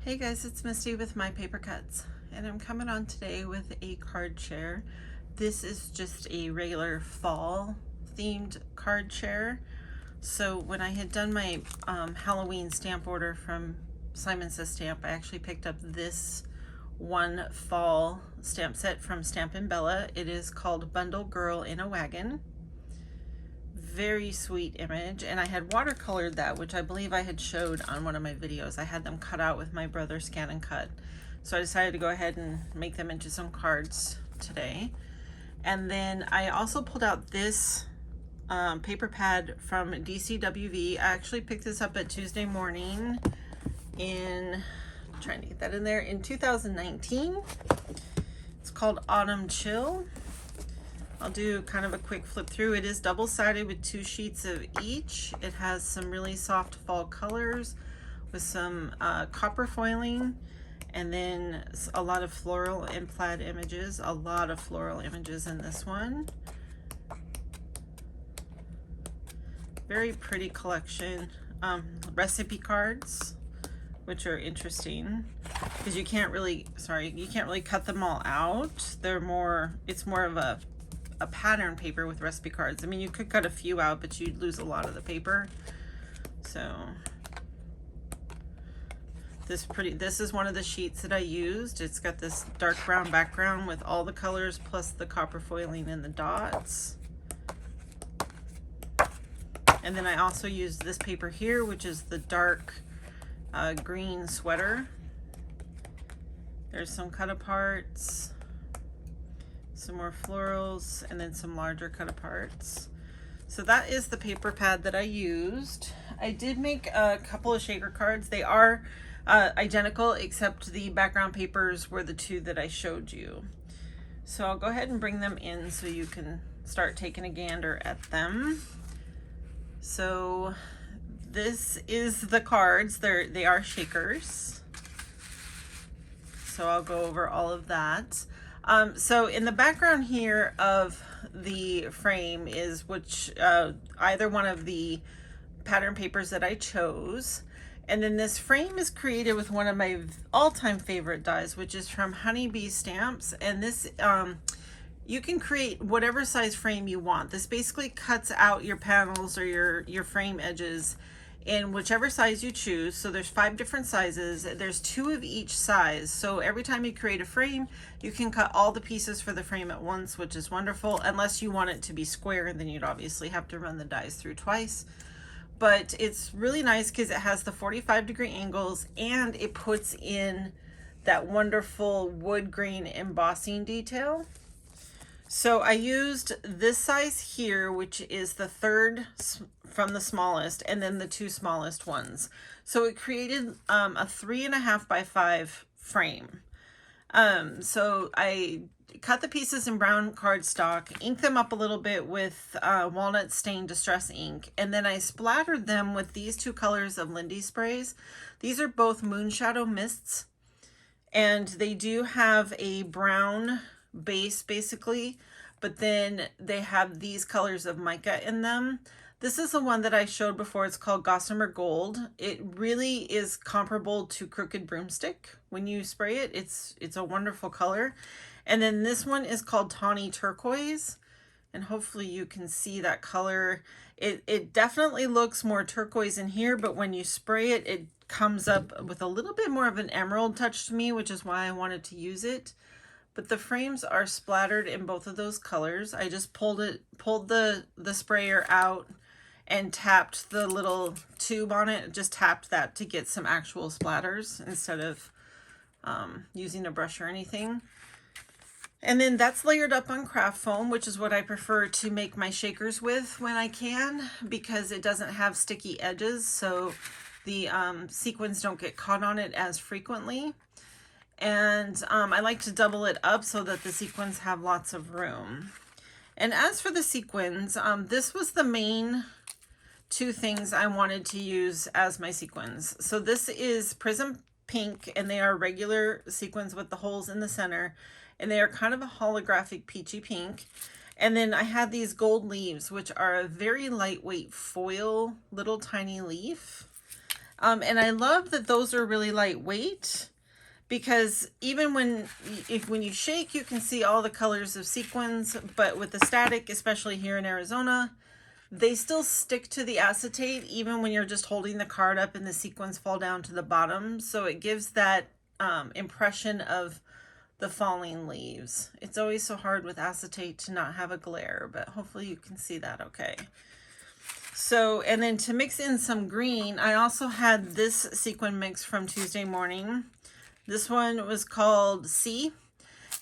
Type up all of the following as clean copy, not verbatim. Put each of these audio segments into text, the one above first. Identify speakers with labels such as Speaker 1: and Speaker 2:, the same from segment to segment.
Speaker 1: Hey guys, it's Misty with My Paper Cuts, and I'm coming on today with a card share. This is just a regular fall themed card share. So when I had done my Halloween stamp order from Simon Says Stamp, I actually picked up this one fall stamp set from Stampin' Bella. It is called Bundle Girl in a Wagon. Very sweet image, and I had watercolored that, which I believe I had showed on one of my videos. I had them cut out with my brother Scan and Cut, so I decided to go ahead and make them into some cards today. And then I also pulled out this paper pad from DCWV. I actually picked this up at Tuesday Morning in, I'm trying to get that in there, in 2019. It's called Autumn Chill. I'll do kind of a quick flip through. It is double-sided with 2 sheets of each. It has some really soft fall colors with some copper foiling, and then a lot of floral and plaid images. A lot of floral images in this one. Very pretty collection. Recipe cards, which are interesting because you can't really cut them all out. It's more of a pattern paper with recipe cards. I mean, you could cut a few out, but you'd lose a lot of the paper. So this is one of the sheets that I used. It's got this dark brown background with all the colors plus the copper foiling and the dots. And then I also used this paper here, which is the dark green sweater. There's some cut aparts, some more florals, and then some larger cut aparts. So that is the paper pad that I used. I did make a couple of shaker cards. They are identical, except the background papers were the 2 that I showed you. So I'll go ahead and bring them in so you can start taking a gander at them. So this is the cards. They are shakers. So I'll go over all of that. So in the background here of the frame is either one of the pattern papers that I chose. And then this frame is created with one of my all-time favorite dies, which is from Honeybee Stamps. And this, you can create whatever size frame you want. This basically cuts out your panels or your frame edges in whichever size you choose. So there's 5 different sizes. There's 2 of each size. So every time you create a frame, you can cut all the pieces for the frame at once, which is wonderful. Unless you want it to be square, then you'd obviously have to run the dies through twice. But it's really nice because it has the 45-degree angles and it puts in that wonderful wood grain embossing detail. So I used this size here, which is the 3rd from the smallest, and then the 2 smallest ones. So it created a 3.5 by 5 frame. So I cut the pieces in brown cardstock, inked them up a little bit with walnut stain distress ink, and then I splattered them with these 2 colors of Lindy sprays. These are both Moonshadow Mists, and they do have a brown base basically, but then they have these colors of mica in them. This is the one that I showed before. It's called Gossamer Gold. It really is comparable to Crooked Broomstick. When you spray it, it's a wonderful color. And then this one is called Tawny Turquoise, and hopefully you can see that color. It definitely looks more turquoise in here, but when you spray it, it comes up with a little bit more of an emerald touch to me, which is why I wanted to use it. But the frames are splattered in both of those colors. I just pulled the sprayer out and tapped the little tube on it. Just tapped that to get some actual splatters instead of using a brush or anything. And then that's layered up on craft foam, which is what I prefer to make my shakers with when I can, because it doesn't have sticky edges, so the sequins don't get caught on it as frequently. And I like to double it up so that the sequins have lots of room. And as for the sequins, this was the main 2 things I wanted to use as my sequins. So this is Prism Pink, and they are regular sequins with the holes in the center, and they are kind of a holographic peachy pink. And then I had these gold leaves, which are a very lightweight foil little tiny leaf. And I love that those are really lightweight, because even when you shake, you can see all the colors of sequins, but with the static, especially here in Arizona, they still stick to the acetate even when you're just holding the card up and the sequins fall down to the bottom. So it gives that impression of the falling leaves. It's always so hard with acetate to not have a glare, but hopefully you can see that okay. So, and then to mix in some green, I also had this sequin mix from Tuesday Morning. This one was called C.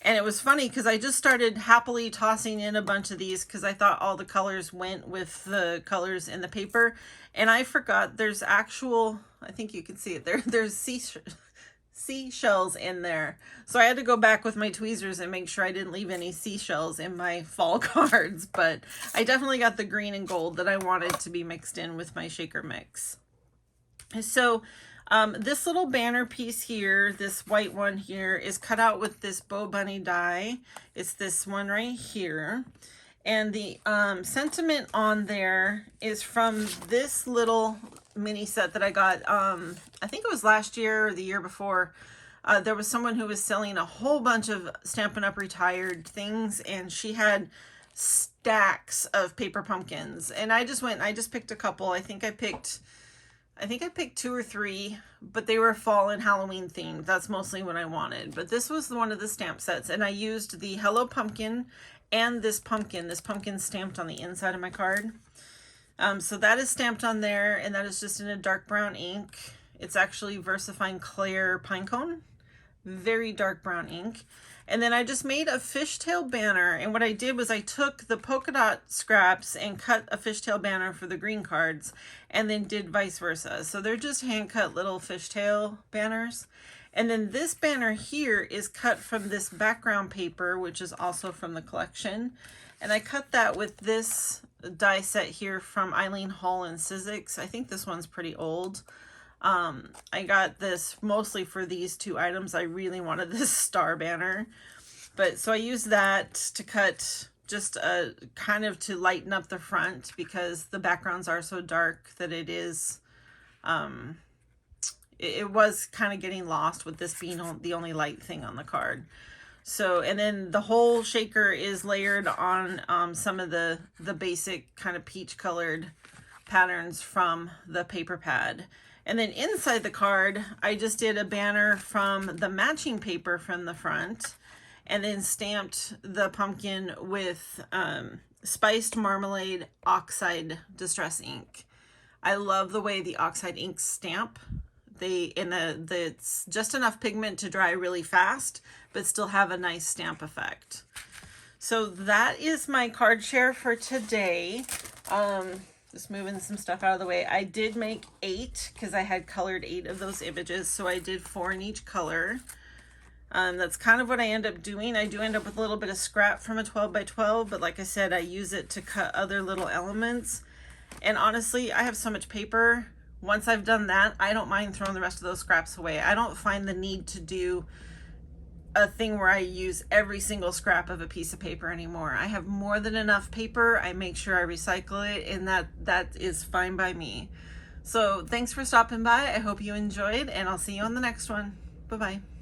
Speaker 1: And it was funny because I just started happily tossing in a bunch of these because I thought all the colors went with the colors in the paper. And I forgot there's actual, I think you can see it there, there's seashells in there. So I had to go back with my tweezers and make sure I didn't leave any seashells in my fall cards. But I definitely got the green and gold that I wanted to be mixed in with my shaker mix. So this little banner piece here, this white one here, is cut out with this Bo Bunny die. It's this one right here. And the sentiment on there is from this little mini set that I got, I think it was last year or the year before. There was someone who was selling a whole bunch of Stampin' Up! Retired things, and she had stacks of paper pumpkins. And I just picked a couple. I think I picked 2 or 3, but they were fall and Halloween themed. That's mostly what I wanted. But this was one of the stamp sets, and I used the Hello Pumpkin and this pumpkin stamped on the inside of my card. So that is stamped on there, and that is just in a dark brown ink. It's actually VersaFine Clair Pinecone. Very dark brown ink. And then I just made a fishtail banner, and what I did was I took the polka dot scraps and cut a fishtail banner for the green cards, and then did vice versa. So they're just hand cut little fishtail banners. And then this banner here is cut from this background paper, which is also from the collection. And I cut that with this die set here from Eileen Hall and Sizzix. I think this one's pretty old. I got this mostly for these 2 items. I really wanted this star banner, but so I used that to cut just kind of to lighten up the front, because the backgrounds are so dark that it is, it was kind of getting lost with this being the only light thing on the card. So, and then the whole shaker is layered on some of the basic kind of peach colored patterns from the paper pad. And then inside the card, I just did a banner from the matching paper from the front, and then stamped the pumpkin with Spiced Marmalade Oxide Distress ink. I love the way the oxide inks stamp. It's just enough pigment to dry really fast, but still have a nice stamp effect. So that is my card share for today. Just moving some stuff out of the way. I did make 8 because I had colored 8 of those images, so I did 4 in each color. That's kind of what I end up doing. I do end up with a little bit of scrap from a 12 by 12, but like I said, I use it to cut other little elements. And honestly, I have so much paper. Once I've done that, I don't mind throwing the rest of those scraps away. I don't find the need to do a thing where I use every single scrap of a piece of paper anymore. I have more than enough paper. I make sure I recycle it, and that is fine by me. So thanks for stopping by. I hope you enjoyed, and I'll see you on the next one. Bye-bye.